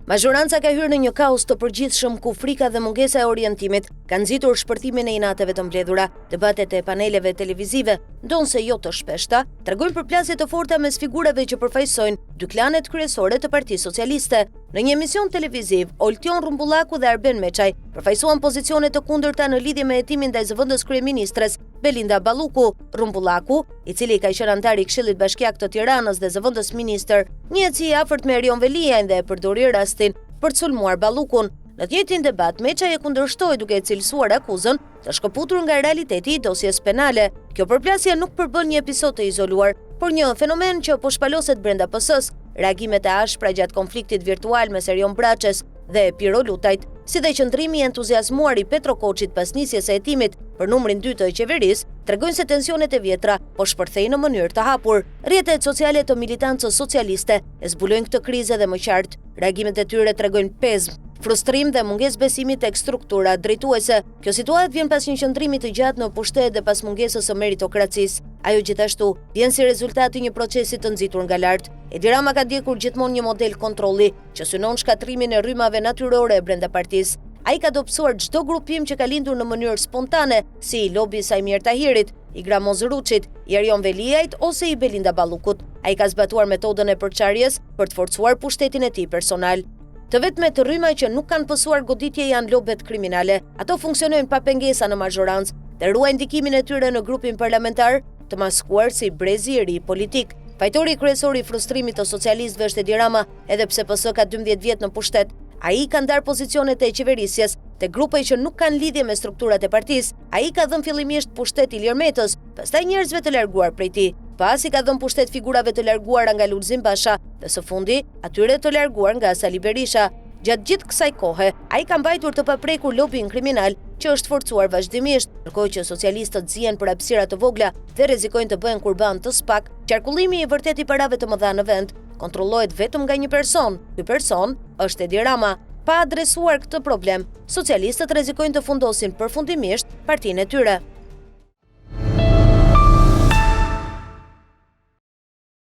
Mazhoranca ka hyrë në një kaos të përgjithshëm ku frika dhe mungesa e orientimit kanë nxitur shpërtimin e inateve të mbledhura. Debatet e paneleve televizive, ndonse jo të shpeshta, tregojnë përplasje të forta mes figurave që përfaqësojnë dy klanet kryesore të Partisë Socialiste. Në një emision televiziv, Oltion Rumbullaku dhe Arben Meçaj përfaqësuan pozicione të kundërta në lidhje me hetimin ndaj zëvendës kryeministres Belinda Balluku. Rumbullaku, i cili ka qenë antar i Këshillit Bashkiak të Tiranës dhe zëvendës ministër, njihet si i afërt me Erion Veliajn dhe e përdori rastin për të sulmuar Ballukun. Në të njëjtin debat, Meçaj e kundërshtoi duke e cilësuar akuzën të shkëputur nga realiteti i dosjes penale. Kjo përplasje nuk përbën një episod të izoluar, por një fenomen që po shpaloset brenda PS-s. Reagimet e ashpra gjatë konfliktit virtual mes Erion Braçës dhe Piro Lutajt, si dhe qëndrimi i entuziazmuar i Petro Koçit pas nisjes së hetimit për numrin 2 të qeverisë, tregojnë se tensionet e vjetra po shpërthejnë në mënyrë të hapur. Rrjetet sociale të militancës socialiste e zbulojnë këtë krizë dhe më qartë. Reagimet e tyre tregojnë pezë, frustrim dhe mungesë besimi tek struktura drejtuese. Kjo situatë vjen pas një qëndrimi të gjatë në pushtet dhe pas mungesës së meritokracisë. Ajo gjithashtu vjen si rezultat i një procesi të nxitur nga lart. Edi Rama ka ndjekur gjithmonë një model kontrolli që synon shkatrimin e rrymave natyrore brenda partisë. Ai ka dobësuar çdo grupim që ka lindur në mënyrë spontane, si i lobi i Sajmir Tahirit, i Gramoz Ruçit, i Erion Veliajt ose i Belinda Ballukut. Ai ka zbatuar metodën e përçarjes për të forcuar pushtetin e tij personal. Të vetmet rryma që nuk kanë pësuar goditje janë lobet kriminale. Ato funksionojnë pa pengesa në mazhorancë dhe ruajnë ndikimin e tyre në grupin parlamentar, të maskuar si brezi i ri politik. Fajtori kryesor i frustrimit të socialistëve është Edi Rama, edhe pse PS ka 12 vjet në pushtet. Ai ka ndar pozicionet e qeverisjes te grupe që nuk kanë lidhje me strukturat e partisë. Ai ka dhënë fillimisht pushtet Ilir Metës, pastaj njerëzve të larguar prej tij. Pasi ka dhënë pushtet figurave të larguara nga Lulzim Basha dhe së fundi atyre të larguar nga Sali Berisha. Gjatë gjithë kësaj kohe, ai ka mbajtur të paprekur lobin kriminal që është forcuar vazhdimisht, ndërkohë që socialistët zihen për hapësira të vogla dhe rrezikojnë të bëhen kurban të SPAK. Qarkullimi i vërtet i parave të mëdha në vend kontrollohet vetëm nga një person. Ky person është Edi Rama. Pa adresuar këtë problem, socialistët rrezikojnë të fundosin përfundimisht partinë e tyre.